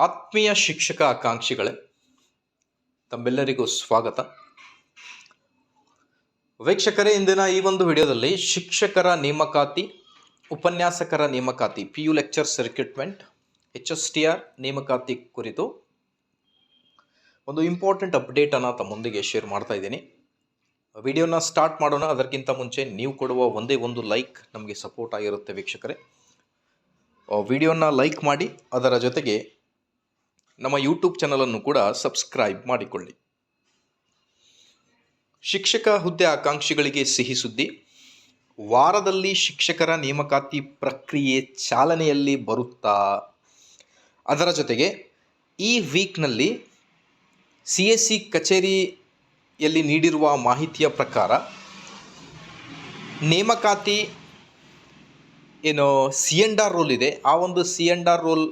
ಆತ್ಮೀಯ ಶಿಕ್ಷಕ ಆಕಾಂಕ್ಷಿಗಳೇ, ತಮ್ಮೆಲ್ಲರಿಗೂ ಸ್ವಾಗತ. ವೀಕ್ಷಕರೇ, ಇಂದಿನ ಈ ಒಂದು ವಿಡಿಯೋದಲ್ಲಿ ಶಿಕ್ಷಕರ ನೇಮಕಾತಿ, ಉಪನ್ಯಾಸಕರ ನೇಮಕಾತಿ, PU ಲೆಕ್ಚರ್ಸ್ ರಿಕ್ರೂಟ್ಮೆಂಟ್, HSTR ನೇಮಕಾತಿ ಕುರಿತು ಒಂದು ಇಂಪಾರ್ಟೆಂಟ್ ಅಪ್ಡೇಟನ್ನು ತಮ್ಮೊಂದಿಗೆ ಶೇರ್ ಮಾಡ್ತಾ ಇದ್ದೀನಿ. ವಿಡಿಯೋನ ಸ್ಟಾರ್ಟ್ ಮಾಡೋಣ. ಅದಕ್ಕಿಂತ ಮುಂಚೆ ನೀವು ಕೊಡುವ ಒಂದೇ ಒಂದು ಲೈಕ್ ನಮಗೆ ಸಪೋರ್ಟ್ ಆಗಿರುತ್ತೆ. ವೀಕ್ಷಕರೇ, ವಿಡಿಯೋನ ಲೈಕ್ ಮಾಡಿ, ಅದರ ಜೊತೆಗೆ ನಮ್ಮ ಯೂಟ್ಯೂಬ್ ಚಾನಲನ್ನು ಕೂಡ ಸಬ್ಸ್ಕ್ರೈಬ್ ಮಾಡಿಕೊಳ್ಳಿ. ಶಿಕ್ಷಕ ಹುದ್ದೆ ಆಕಾಂಕ್ಷಿಗಳಿಗೆ ಸಿಹಿ ಸುದ್ದಿ. ವಾರದಲ್ಲಿ ಶಿಕ್ಷಕರ ನೇಮಕಾತಿ ಪ್ರಕ್ರಿಯೆ ಚಾಲನೆಯಲ್ಲಿ ಬರುತ್ತಾ? ಅದರ ಜೊತೆಗೆ ಈ ವೀಕ್ನಲ್ಲಿ CSC ಕಚೇರಿಯಲ್ಲಿ ನೀಡಿರುವ ಮಾಹಿತಿಯ ಪ್ರಕಾರ ನೇಮಕಾತಿ ಏನು C&R ರೋಲ್ ಇದೆ, ಆ ಒಂದು C&R ರೋಲ್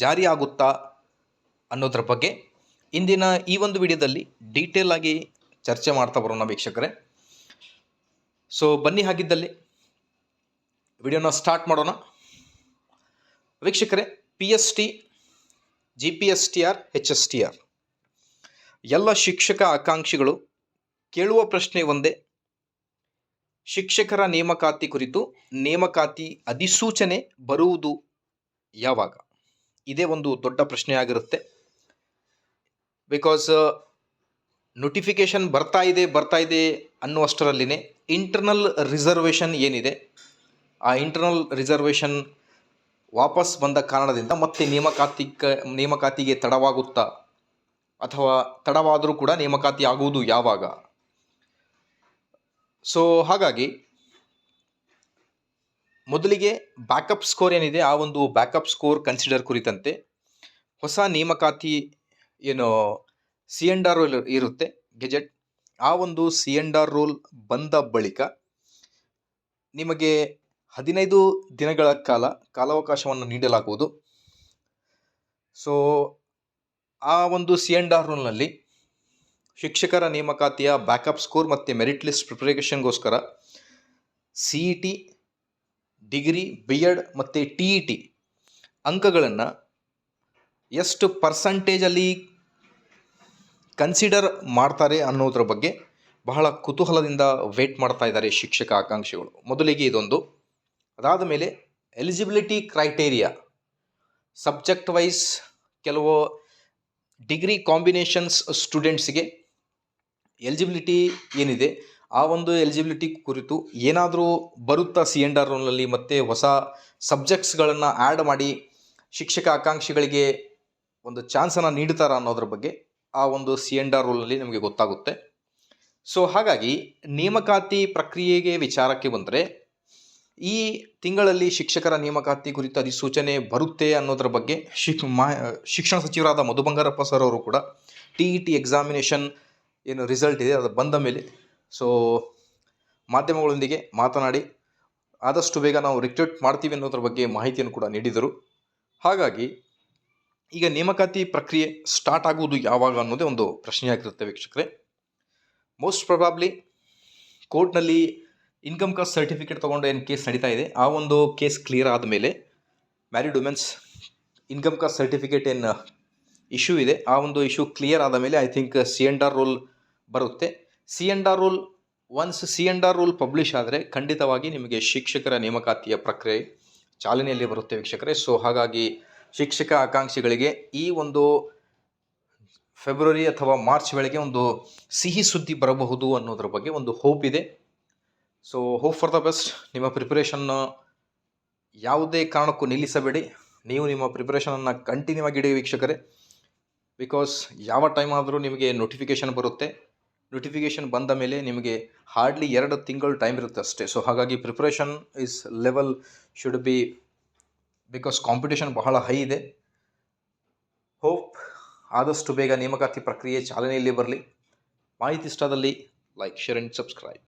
ಜಾರಿ ಆಗುತ್ತಾ ಅನ್ನೋದ್ರ ಬಗ್ಗೆ ಇಂದಿನ ಈ ಒಂದು ವಿಡಿಯೋದಲ್ಲಿ ಡೀಟೇಲ್ ಆಗಿ ಚರ್ಚೆ ಮಾಡ್ತಾ ಬರೋಣ ವೀಕ್ಷಕರೇ. ಸೊ ಬನ್ನಿ, ಹಾಗಿದ್ದಲ್ಲಿ ವಿಡಿಯೋನ ಸ್ಟಾರ್ಟ್ ಮಾಡೋಣ. ವೀಕ್ಷಕರೇ, PST, GPSTR, HSTR ಎಲ್ಲ ಶಿಕ್ಷಕ ಆಕಾಂಕ್ಷಿಗಳು ಕೇಳುವ ಪ್ರಶ್ನೆ ಒಂದೇ: ಶಿಕ್ಷಕರ ನೇಮಕಾತಿ ಕುರಿತು ನೇಮಕಾತಿ ಅಧಿಸೂಚನೆ ಬರುವುದು ಯಾವಾಗ? ಇದೇ ಒಂದು ದೊಡ್ಡ ಪ್ರಶ್ನೆ ಆಗಿರುತ್ತೆ. ಬಿಕಾಸ್ ನೋಟಿಫಿಕೇಶನ್ ಬರ್ತಾ ಇದೆ ಅನ್ನುವಷ್ಟರಲ್ಲಿನೇ ಇಂಟರ್ನಲ್ ರಿಸರ್ವೇಷನ್ ಏನಿದೆ, ಆ ಇಂಟರ್ನಲ್ ರಿಸರ್ವೇಷನ್ ವಾಪಸ್ ಬಂದ ಕಾರಣದಿಂದ ಮತ್ತೆ ನೇಮಕಾತಿಗೆ ತಡವಾಗುತ್ತಾ, ಅಥವಾ ತಡವಾದರೂ ಕೂಡ ನೇಮಕಾತಿ ಆಗುವುದು ಯಾವಾಗ? ಸೊ ಹಾಗಾಗಿ ಮೊದಲಿಗೆ ಬ್ಯಾಕಪ್ ಸ್ಕೋರ್ ಏನಿದೆ, ಆ ಒಂದು ಬ್ಯಾಕಪ್ ಸ್ಕೋರ್ ಕನ್ಸಿಡರ್ ಕುರಿತಂತೆ ಹೊಸ ನೇಮಕಾತಿ ಏನು C&R ರೋಲ್ ಇರುತ್ತೆ, ಗೆಜೆಟ್, ಆ ಒಂದು C&R ರೋಲ್ ಬಂದ ಬಳಿಕ ನಿಮಗೆ 15 ದಿನಗಳ ಕಾಲಾವಕಾಶವನ್ನು ನೀಡಲಾಗುವುದು. ಸೊ ಆ ಒಂದು C&R ರೋಲ್ನಲ್ಲಿ ಶಿಕ್ಷಕರ ನೇಮಕಾತಿಯ ಬ್ಯಾಕಪ್ ಸ್ಕೋರ್ ಮತ್ತು ಮೆರಿಟ್ ಲಿಸ್ಟ್ ಪ್ರಿಪರೇಷನ್ಗೋಸ್ಕರ CET, ಡಿಗ್ರಿ, BEd ಮತ್ತು TET ಅಂಕಗಳನ್ನು ಎಷ್ಟು ಪರ್ಸಂಟೇಜಲ್ಲಿ ಕನ್ಸಿಡರ್ ಮಾಡ್ತಾರೆ ಅನ್ನೋದ್ರ ಬಗ್ಗೆ ಬಹಳ ಕುತೂಹಲದಿಂದ ವೇಟ್ ಮಾಡ್ತಾ ಇದ್ದಾರೆ ಶಿಕ್ಷಕ ಆಕಾಂಕ್ಷಿಗಳು. ಮೊದಲಿಗೆ ಇದೊಂದು. ಅದಾದ ಮೇಲೆ ಎಲಿಜಿಬಿಲಿಟಿ ಕ್ರೈಟೇರಿಯಾ, ಸಬ್ಜೆಕ್ಟ್ ವೈಸ್ ಕೆಲವು ಡಿಗ್ರಿ ಕಾಂಬಿನೇಷನ್ಸ್ ಸ್ಟೂಡೆಂಟ್ಸ್ಗೆ ಎಲಿಜಿಬಿಲಿಟಿ ಏನಿದೆ, ಆ ಒಂದು ಎಲಿಜಿಬಿಲಿಟಿ ಕುರಿತು ಏನಾದರೂ ಬರುತ್ತಾ C&R ರೋಲ್ನಲ್ಲಿ, ಮತ್ತು ಹೊಸ ಸಬ್ಜೆಕ್ಟ್ಸ್ಗಳನ್ನು ಆ್ಯಡ್ ಮಾಡಿ ಶಿಕ್ಷಕ ಆಕಾಂಕ್ಷಿಗಳಿಗೆ ಒಂದು ಚಾನ್ಸನ್ನು ನೀಡ್ತಾರ ಅನ್ನೋದ್ರ ಬಗ್ಗೆ ಆ ಒಂದು C&R ರೋಲ್ನಲ್ಲಿ ನಮಗೆ ಗೊತ್ತಾಗುತ್ತೆ. ಸೊ ಹಾಗಾಗಿ ನೇಮಕಾತಿ ಪ್ರಕ್ರಿಯೆಗೆ ವಿಚಾರಕ್ಕೆ ಬಂದರೆ ಈ ತಿಂಗಳಲ್ಲಿ ಶಿಕ್ಷಕರ ನೇಮಕಾತಿ ಕುರಿತು ಅಧಿಸೂಚನೆ ಬರುತ್ತೆ ಅನ್ನೋದ್ರ ಬಗ್ಗೆ ಶಿಕ್ಷಣ ಸಚಿವರಾದ ಮಧು ಬಂಗಾರಪ್ಪ ಸರ್ ಅವರು ಕೂಡ TET ಎಕ್ಸಾಮಿನೇಷನ್ ಏನು ರಿಸಲ್ಟ್ ಇದೆ ಅದು ಬಂದ ಮೇಲೆ ಮಾಧ್ಯಮಗಳೊಂದಿಗೆ ಮಾತನಾಡಿ ಆದಷ್ಟು ಬೇಗ ನಾವು ರಿಕ್ರೂಟ್ ಮಾಡ್ತೀವಿ ಅನ್ನೋದ್ರ ಬಗ್ಗೆ ಮಾಹಿತಿಯನ್ನು ಕೂಡ ನೀಡಿದರು. ಹಾಗಾಗಿ ಈಗ ನೇಮಕಾತಿ ಪ್ರಕ್ರಿಯೆ ಸ್ಟಾರ್ಟ್ ಆಗುವುದು ಯಾವಾಗ ಅನ್ನೋದೇ ಒಂದು ಪ್ರಶ್ನೆಯಾಗಿರುತ್ತೆ ವೀಕ್ಷಕರೇ. ಮೋಸ್ಟ್ ಪ್ರೊಬಾಬ್ಲಿ ಕೋರ್ಟ್ನಲ್ಲಿ ಇನ್ಕಮ್ ಕಾಸ್ಟ್ ಸರ್ಟಿಫಿಕೇಟ್ ತೊಗೊಂಡು ಏನು ಕೇಸ್ ನಡೀತಾ ಇದೆ, ಆ ಒಂದು ಕೇಸ್ ಕ್ಲಿಯರ್ ಆದಮೇಲೆ married women's income caste certificate ಏನು ಇಶ್ಯೂ ಇದೆ, ಆ ಒಂದು ಇಶ್ಯೂ ಕ್ಲಿಯರ್ ಆದ ಮೇಲೆ ಐ ಥಿಂಕ್ C&R ರೋಲ್ ಬರುತ್ತೆ. C&R ರೋಲ್ ಪಬ್ಲಿಷ್ ಆದರೆ ಖಂಡಿತವಾಗಿ ನಿಮಗೆ ಶಿಕ್ಷಕರ ನೇಮಕಾತಿಯ ಪ್ರಕ್ರಿಯೆ ಚಾಲನೆಯಲ್ಲಿ ಬರುತ್ತೆ ವೀಕ್ಷಕರೇ. ಸೊ ಹಾಗಾಗಿ ಶಿಕ್ಷಕ ಆಕಾಂಕ್ಷಿಗಳಿಗೆ ಈ ಒಂದು ಫೆಬ್ರವರಿ ಅಥವಾ ಮಾರ್ಚ್ ವೇಳೆಗೆ ಒಂದು ಸಿಹಿ ಸುದ್ದಿ ಬರಬಹುದು ಅನ್ನೋದ್ರ ಬಗ್ಗೆ ಒಂದು ಹೋಪ್ ಇದೆ. So hope for the best. ನಿಮ್ಮ ಪ್ರಿಪರೇಷನ್ನ ಯಾವುದೇ ಕಾರಣಕ್ಕೂ ನಿಲ್ಲಿಸಬೇಡಿ. ನೀವು ನಿಮ್ಮ ಪ್ರಿಪರೇಷನನ್ನು ಕಂಟಿನ್ಯೂ ಆಗಿಡಿ ವೀಕ್ಷಕರೇ. ಬಿಕಾಸ್ ಯಾವ ಟೈಮ್ ಆದರೂ ನಿಮಗೆ ನೋಟಿಫಿಕೇಷನ್ ಬರುತ್ತೆ. ನೋಟಿಫಿಕೇಷನ್ ಬಂದ ಮೇಲೆ ನಿಮಗೆ ಹಾರ್ಡ್ಲಿ 2 ತಿಂಗಳು ಟೈಮ್ ಇರುತ್ತೆ ಅಷ್ಟೇ. ಸೊ ಹಾಗಾಗಿ preparation is level should be, because competition ಬಹಳ ಹೈ ಇದೆ. ಹೋಪ್ ಆದಷ್ಟು ಬೇಗ ನೇಮಕಾತಿ ಪ್ರಕ್ರಿಯೆ ಚಾಲನೆಯಲ್ಲಿ ಬರಲಿ. ಮಾಹಿತಿ ಇಷ್ಟದಲ್ಲಿ ಲೈಕ್, ಶೇರ್ ಆ್ಯಂಡ್ ಸಬ್ಸ್ಕ್ರೈಬ್.